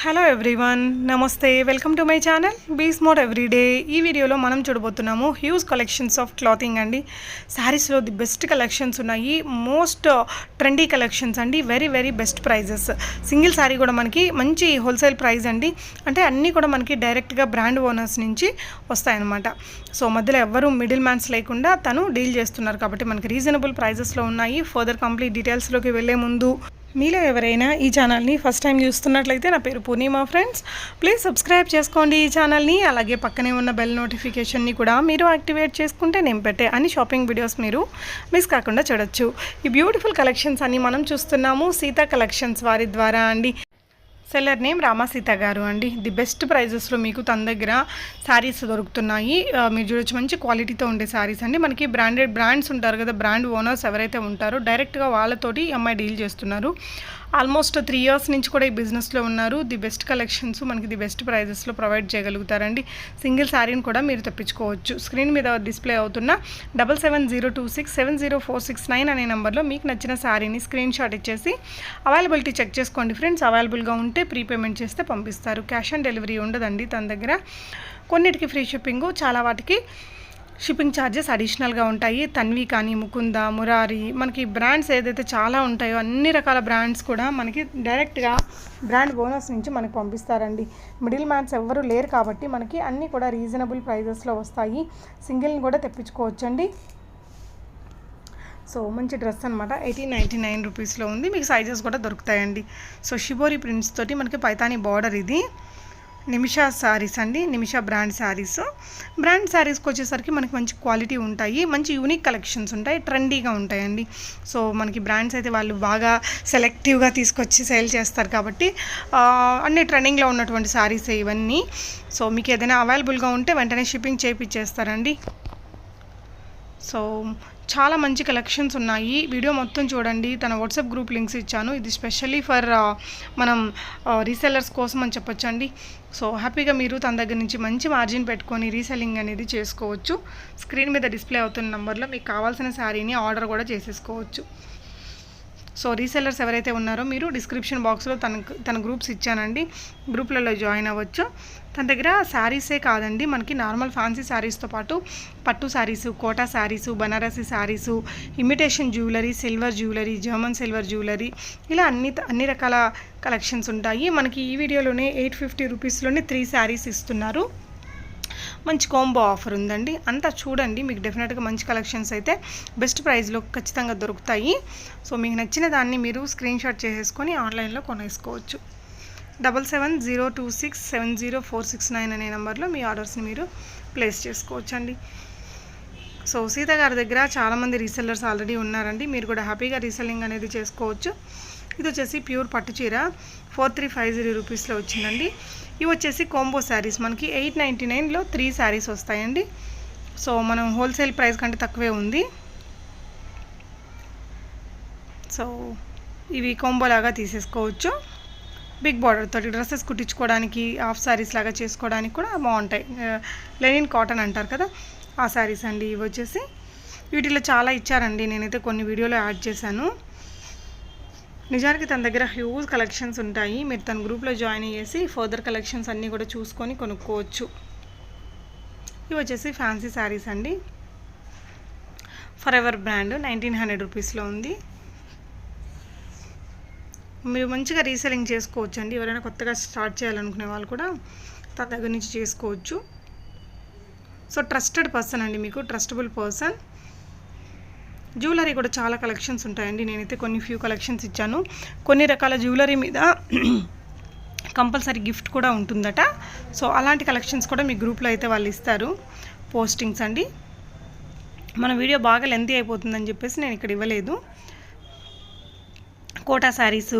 Hello everyone, namaste. Welcome to my channel be smart everyday. ఈ వీడియోలో మనం చూడబోతున్నాము హ్యూజ్ కలెక్షన్స్ ఆఫ్ క్లాతింగ్ అండి. శారీస్లో ది బెస్ట్ కలెక్షన్స్ ఉన్నాయి. మోస్ట్ ట్రెండీ కలెక్షన్స్ అండి. Very very best prices. Single sari కూడా మనకి మంచి హోల్సేల్ ప్రైస్ అండి. అంటే అన్నీ కూడా మనకి డైరెక్ట్గా బ్రాండ్ ఓనర్స్ నుంచి వస్తాయన్నమాట. సో మధ్యలో ఎవ్వరూ మిడిల్ మ్యాన్స్ లేకుండా తను డీల్ చేస్తున్నారు కాబట్టి మనకి రీజనబుల్ ప్రైజెస్లో ఉన్నాయి. ఫర్దర్ కంప్లీట్ డీటెయిల్స్లోకి వెళ్ళే ముందు మీలో ఎవరైనా ఈ ఛానల్ని ఫస్ట్ టైం చూస్తున్నట్లయితే నా పేరు పూర్ణిమ ఫ్రెండ్స్. ప్లీజ్ సబ్స్క్రైబ్ చేసుకోండి ఈ ఛానల్ని. అలాగే పక్కనే ఉన్న బెల్ నోటిఫికేషన్ని కూడా మీరు యాక్టివేట్ చేసుకుంటే నేను పెట్టే అన్ని షాపింగ్ వీడియోస్ మీరు మిస్ కాకుండా చూడొచ్చు. ఈ బ్యూటిఫుల్ కలెక్షన్స్ అన్ని మనం చూస్తున్నాము సీతా కలెక్షన్స్ వారి ద్వారా అండి. సెల్లర్ నేమ్ రామసీత గారు అండి. ది బెస్ట్ ప్రైజెస్లో మీకు తన దగ్గర శారీస్ దొరుకుతున్నాయి. మీరు చూడొచ్చు, మంచి క్వాలిటీతో ఉండే శారీస్ అండి. మనకి బ్రాండ్స్ ఉంటారు కదా, బ్రాండ్ ఓనర్స్ ఎవరైతే ఉంటారో డైరెక్ట్గా వాళ్ళతోటి అమ్మాయి డీల్ చేస్తున్నారు. ఆల్మోస్ట్ 3 years నుంచి కూడా ఈ బిజినెస్లో ఉన్నారు. ది బెస్ట్ కలెక్షన్స్ మనకి ది బెస్ట్ ప్రైజెస్లో ప్రొవైడ్ చేయగలుగుతారండి. సింగిల్ శారీని కూడా మీరు తెప్పించుకోవచ్చు. స్క్రీన్ మీద డిస్ప్లే అవుతున్న 7702670469 అనే నెంబర్లో మీకు నచ్చిన శారీని స్క్రీన్ షాట్ ఇచ్చేసి అవైలబిలిటీ చెక్ చేసుకోండి ఫ్రెండ్స్. అవైలబుల్గా ఉంటే ప్రీపేమెంట్ చేస్తే పంపిస్తారు. క్యాష్ ఆన్ డెలివరీ ఉండదండి తన దగ్గర. కొన్నిటికి ఫ్రీ షిప్పింగు, చాలా వాటికి షిప్పింగ్ ఛార్జెస్ అడిషనల్గా ఉంటాయి. తన్వి కానీ, ముకుంద, మురారి, మనకి బ్రాండ్స్ ఏదైతే చాలా ఉంటాయో అన్ని రకాల బ్రాండ్స్ కూడా మనకి డైరెక్ట్గా బ్రాండ్ ఓనర్స్ నుంచి మనకి పంపిస్తారండి. మిడిల్ మ్యాన్స్ ఎవ్వరూ లేరు కాబట్టి మనకి అన్నీ కూడా రీజనబుల్ ప్రైజెస్లో వస్తాయి. సింగిల్ని కూడా తెప్పించుకోవచ్చండి. సో మంచి డ్రెస్ అనమాట. 1899 రూపీస్లో ఉంది. మీకు సైజెస్ కూడా దొరుకుతాయండి. సో షిబోరి ప్రింట్స్ తోటి మనకి పైతాని బార్డర్. ఇది నిమిషా శారీస్ అండి. నిమిషా బ్రాండ్ శారీస్. బ్రాండ్ శారీస్కి వచ్చేసరికి మనకి మంచి క్వాలిటీ ఉంటాయి. మంచి యూనిక్ కలెక్షన్స్ ఉంటాయి. ట్రెండీగా ఉంటాయండి. సో మనకి బ్రాండ్స్ అయితే వాళ్ళు బాగా సెలెక్టివ్గా తీసుకొచ్చి సేల్ చేస్తారు కాబట్టి అన్ని ట్రెండింగ్లో ఉన్నటువంటి శారీస్ ఇవన్నీ. సో మీకు ఏదైనా అవైలబుల్గా ఉంటే వెంటనే షిప్పింగ్ చేయించేస్తారండి. సో చాలా మంచి కలెక్షన్స్ ఉన్నాయి. వీడియో మొత్తం చూడండి. తన వాట్సాప్ గ్రూప్ లింక్స్ ఇచ్చాను. ఇది స్పెషల్లీ ఫర్ మనం రీసెల్లర్స్ కోసం అని చెప్పొచ్చండి. సో హ్యాపీగా మీరు తన దగ్గర నుంచి మంచి మార్జిన్ పెట్టుకొని రీసెల్లింగ్ అనేది చేసుకోవచ్చు. స్క్రీన్ మీద డిస్ప్లే అవుతున్న నెంబర్లో మీకు కావాల్సిన శారీని ఆర్డర్ కూడా చేసేసుకోవచ్చు. సో రీసెల్లర్స్ ఎవరైతే ఉన్నారో మీరు డిస్క్రిప్షన్ బాక్స్లో తన గ్రూప్స్ ఇచ్చానండి. గ్రూప్లలో జాయిన్ అవ్వచ్చు. తన దగ్గర శారీసే కాదండి, మనకి నార్మల్ ఫ్యాన్సీ శారీస్తో పాటు పట్టు saris, Kota saris, Banarasi saris, imitation jewellery, silver jewellery, German silver jewellery, ఇలా అన్ని రకాల కలెక్షన్స్ ఉంటాయి. మనకి ఈ వీడియోలోనే 850 రూపీస్లోనే 3 శారీస్ ఇస్తున్నారు. మంచి కాంబో ఆఫర్ ఉందండి. అంతా చూడండి, మీకు డెఫినెట్గా మంచి కలెక్షన్స్ అయితే బెస్ట్ ప్రైస్లో ఖచ్చితంగా దొరుకుతాయి. సో మీకు నచ్చిన దాన్ని మీరు స్క్రీన్ షాట్ చేసేసుకొని ఆన్లైన్లో కొనేసుకోవచ్చు. 7702670469 అనే నెంబర్లో మీ ఆర్డర్స్ని మీరు ప్లేస్ చేసుకోవచ్చండి. సో సీత గారి దగ్గర చాలామంది రీసెల్లర్స్ ఆల్రెడీ ఉన్నారండి. మీరు కూడా హ్యాపీగా రీసెల్లింగ్ అనేది చేసుకోవచ్చు. ఇది వచ్చేసి ప్యూర్ పట్టు చీర 4350 రూపీస్లో వచ్చిందండి. ఇవి వచ్చేసి కాంబో శారీస్. మనకి 899లో 3 శారీస్ వస్తాయండి. సో మనం హోల్సేల్ ప్రైస్ కంటే తక్కువే ఉంది. సో ఇవి కాంబో లాగా తీసేసుకోవచ్చు. బిగ్ బార్డర్ తోటి డ్రెస్సెస్ కుట్టించుకోవడానికి, హాఫ్ శారీస్ లాగా చేసుకోవడానికి కూడా బాగుంటాయి. లెనిన్ కాటన్ అంటారు కదా, ఆ శారీస్ అండి. ఇవి వచ్చేసి వీటిలో చాలా ఇచ్చారండి. నేనైతే కొన్ని వీడియోలో యాడ్ చేశాను. నిజానికి తన దగ్గర హ్యూజ్ కలెక్షన్స్ ఉంటాయి. మీరు తన గ్రూప్లో జాయిన్ అయ్యేసి ఫర్దర్ కలెక్షన్స్ అన్నీ కూడా చూసుకొని కొనుక్కోవచ్చు. ఇవి వచ్చేసి ఫ్యాన్సీ శారీస్ అండి. ఫర్ ఎవర్ బ్రాండ్ 1900 రూపీస్లో ఉంది. మీరు మంచిగా రీసెల్లింగ్ చేసుకోవచ్చు అండి. ఎవరైనా కొత్తగా స్టార్ట్ చేయాలనుకునే వాళ్ళు కూడా తన దగ్గర నుంచి చేసుకోవచ్చు. సో ట్రస్టెడ్ పర్సన్ అండి, మీకు ట్రస్టబుల్ పర్సన్. జ్యువెలరీ కూడా చాలా కలెక్షన్స్ ఉంటాయండి. నేనైతే కొన్ని ఫ్యూ కలెక్షన్స్ ఇచ్చాను. కొన్ని రకాల జ్యువెలరీ మీద కంపల్సరీ గిఫ్ట్ కూడా ఉంటుందట. సో అలాంటి కలెక్షన్స్ కూడా మీ గ్రూప్లో అయితే వాళ్ళు ఇస్తారు, పోస్టింగ్స్ అండి. మన వీడియో బాగా లెంతీ అయిపోతుందని చెప్పేసి నేను ఇక్కడ ఇవ్వలేదు. కోటా శారీసు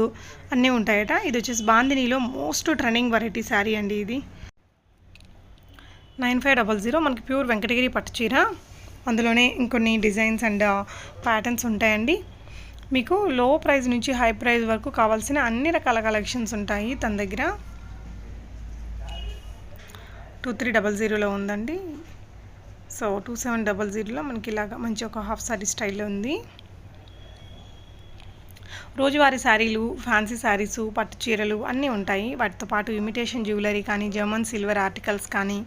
అన్నీ ఉంటాయట. ఇది వచ్చేసి బాందినీలో మోస్ట్ ట్రెండింగ్ వెరైటీ శారీ అండి. ఇది 9500 మనకి ప్యూర్ వెంకటగిరి పట్టు చీర. అందులోనే ఇంకొన్ని డిజైన్స్ అండ్ ప్యాటర్న్స్ ఉంటాయండి. మీకు లో ప్రైస్ నుంచి హై ప్రైస్ వరకు కావాల్సిన అన్ని రకాల కలెక్షన్స్ ఉంటాయి తన దగ్గర. 2300లో ఉందండి. సో 2700లో మనకి ఇలాగా మంచి ఒక హాఫ్ సారీ స్టైల్లో ఉంది. రోజువారీ శారీలు, ఫ్యాన్సీ శారీసు, పట్టు చీరలు అన్నీ ఉంటాయి. వాటితో పాటు ఇమిటేషన్ జ్యువెలరీ కానీ, జర్మన్ సిల్వర్ ఆర్టికల్స్ కానీ,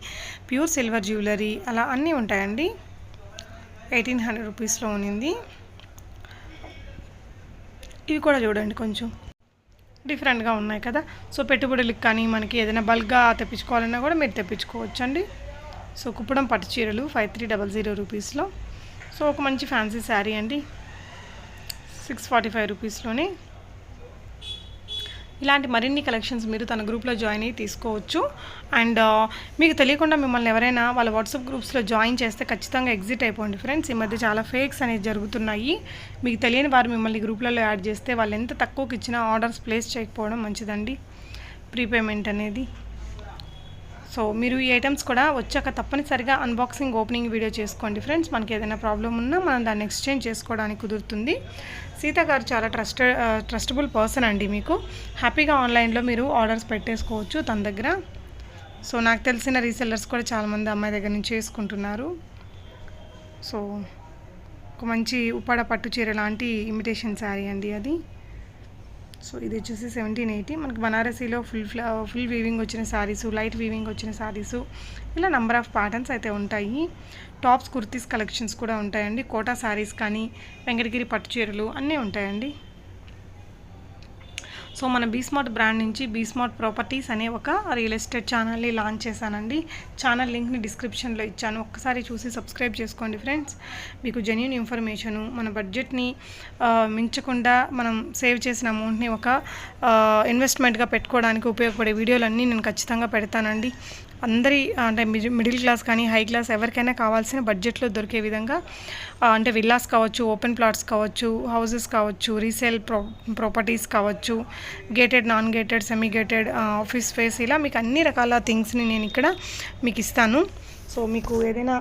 ప్యూర్ సిల్వర్ జ్యువెలరీ అలా అన్నీ ఉంటాయండి. 1800 రూపీస్లో ఉన్నింది. ఇవి కూడా చూడండి కొంచెం డిఫరెంట్గా ఉన్నాయి కదా. సో పెట్టుబడులకు కానీ మనకి ఏదైనా బల్క్గా తెప్పించుకోవాలన్నా కూడా మీరు తెప్పించుకోవచ్చు అండి. సో కుప్పడం పట్టు చీరలు 5300 రూపీస్లో. సో ఒక మంచి ఫ్యాన్సీ శారీ అండి, 645 రూపీస్లోనే. ఇలాంటి మరిన్ని కలెక్షన్స్ మీరు తన గ్రూప్లో జాయిన్ అయ్యి తీసుకోవచ్చు. అండ్ మీకు తెలియకుండా మిమ్మల్ని ఎవరైనా వాళ్ళ వాట్సాప్ గ్రూప్స్లో జాయిన్ చేస్తే ఖచ్చితంగా ఎగ్జిట్ అయిపోండి ఫ్రెండ్స్. ఈ మధ్య చాలా ఫేక్స్ అనేవి జరుగుతున్నాయి. మీకు తెలియని వారు మిమ్మల్ని గ్రూప్లలో యాడ్ చేస్తే వాళ్ళు ఎంత తక్కువకి ఇచ్చినా ఆర్డర్స్ ప్లేస్ చేయకపోవడం మంచిదండి, ప్రీపేమెంట్ అనేది. సో మీరు ఈ ఐటమ్స్ కూడా వచ్చాక తప్పనిసరిగా అన్బాక్సింగ్ ఓపెనింగ్ వీడియో చేసుకోండి ఫ్రెండ్స్. మనకి ఏదైనా ప్రాబ్లం ఉన్నా మనం దాన్ని ఎక్స్చేంజ్ చేసుకోవడానికి కుదురుతుంది. సీత గారు చాలా ట్రస్టబుల్ పర్సన్ అండి. మీకు హ్యాపీగా ఆన్లైన్లో మీరు ఆర్డర్స్ పెట్టేసుకోవచ్చు తన దగ్గర. సో నాకు తెలిసిన రీసెల్లర్స్ కూడా చాలామంది అమ్మాయి దగ్గర నుంచి చేసుకుంటున్నారు. సో ఒక మంచి ఉప్పాడ పట్టు చీర లాంటి ఇమిటేషన్ శారీ అండి అది. సో ఇది వచ్చేసి 1780. మనకి బనారసీలో ఫుల్ వీవింగ్ వచ్చిన శారీసు, లైట్ వీవింగ్ వచ్చిన శారీసు, ఇలా నెంబర్ ఆఫ్ ప్యాటర్న్స్ అయితే ఉంటాయి. టాప్స్, కుర్తీస్ కలెక్షన్స్ కూడా ఉంటాయండి. కోటా శారీస్ కానీ, వెంకటగిరి పట్టు చీరలు అన్నీ ఉంటాయండి. సో మన బీస్మార్ట్ బ్రాండ్ నుంచి బీస్మార్ట్ ప్రాపర్టీస్ అనే ఒక రియల్ ఎస్టేట్ ఛానల్ని లాంచ్ చేశానండి. ఛానల్ లింక్ని డిస్క్రిప్షన్లో ఇచ్చాను, ఒక్కసారి చూసి సబ్స్క్రైబ్ చేసుకోండి ఫ్రెండ్స్. మీకు జెన్యూన్ ఇన్ఫర్మేషను, మన బడ్జెట్ని మించకుండా మనం సేవ్ చేసిన అమౌంట్ని ఒక ఇన్వెస్ట్మెంట్గా పెట్టుకోవడానికి ఉపయోగపడే వీడియోలన్నీ నేను ఖచ్చితంగా పెడతానండి. అందరి అంటే మిడిల్ క్లాస్ కానీ హై క్లాస్ ఎవరికైనా కావాల్సిన బడ్జెట్లో దొరికే విధంగా, అంటే విల్లాస్ కావచ్చు, ఓపెన్ ప్లాట్స్ కావచ్చు, హౌసెస్ కావచ్చు, రీసేల్ ప్రాపర్టీస్ కావచ్చు, gated, non gated, semi gated, office space, ఇలా మీకు అన్ని రకాల థింగ్స్ని నేను ఇక్కడ మీకు ఇస్తాను. సో మీకు ఏదైనా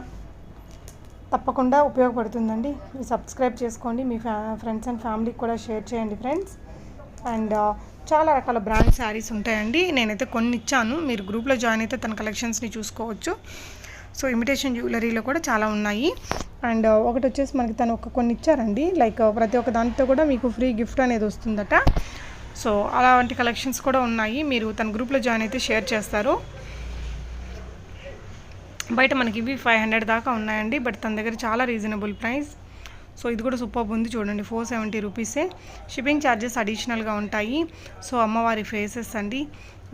తప్పకుండా ఉపయోగపడుతుందండి. మీరు సబ్స్క్రైబ్ చేసుకోండి, మీ ఫ్రెండ్స్ అండ్ ఫ్యామిలీకి కూడా షేర్ చేయండి ఫ్రెండ్స్. అండ్ చాలా రకాల బ్రాండ్ శారీస్ ఉంటాయండి. నేనైతే కొన్ని ఇచ్చాను, మీరు గ్రూప్లో జాయిన్ అయితే తన కలెక్షన్స్ని చూసుకోవచ్చు. సో ఇమిటేషన్ జ్యువెలరీలో కూడా చాలా ఉన్నాయి. అండ్ ఒకటి వచ్చేసి మనకి తను కొన్ని ఇచ్చారండి, లైక్ ప్రతి ఒక్క దాంతో కూడా మీకు ఫ్రీ గిఫ్ట్ అనేది వస్తుందట. సో అలాంటి కలెక్షన్స్ కూడా ఉన్నాయి, మీరు తన గ్రూప్లో జాయిన్ అయితే షేర్ చేస్తారు. బయట మనకి ఇవి 500 దాకా ఉన్నాయండి, బట్ తన దగ్గర చాలా రీజనబుల్ ప్రైస్. సో ఇది కూడా సూపర్ ఉంది చూడండి, 470 రూపీసే. షిప్పింగ్ ఛార్జెస్ అడిషనల్గా ఉంటాయి. సో అమ్మవారి ఫేసెస్ అండి,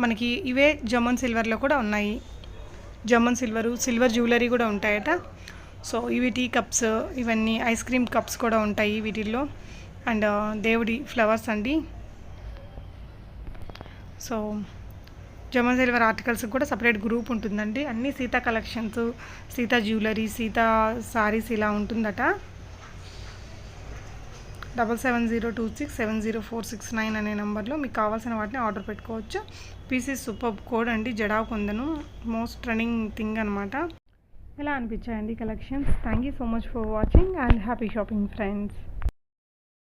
మనకి ఇవే జర్మన్ సిల్వర్లో కూడా ఉన్నాయి. జర్మన్ సిల్వర్ జ్యువెలరీ కూడా ఉంటాయట. సో ఇవి టీ కప్స్, ఇవన్నీ ఐస్ క్రీమ్ కప్స్ కూడా ఉంటాయి వీటిల్లో. అండ్ దేవుడి ఫ్లవర్స్ అండి. సో జర్మన్ సిల్వర్ ఆర్టికల్స్ కూడా సపరేట్ గ్రూప్ ఉంటుందండి. అన్నీ సీతా కలెక్షన్స్, సీతా జ్యువెలరీ, సీతా సారీస్ ఇలా ఉంటుందట. 7702670469 అనే నెంబర్లో మీకు కావాల్సిన వాటిని ఆర్డర్ పెట్టుకోవచ్చు. పీసీస్ సూపర్ కోడ్ అండి, జడావ్ కొందను మోస్ట్ ట్రెండింగ్ థింగ్ అనమాట. ఎలా అనిపించాయండి collections? Thank you so much for watching and happy shopping friends.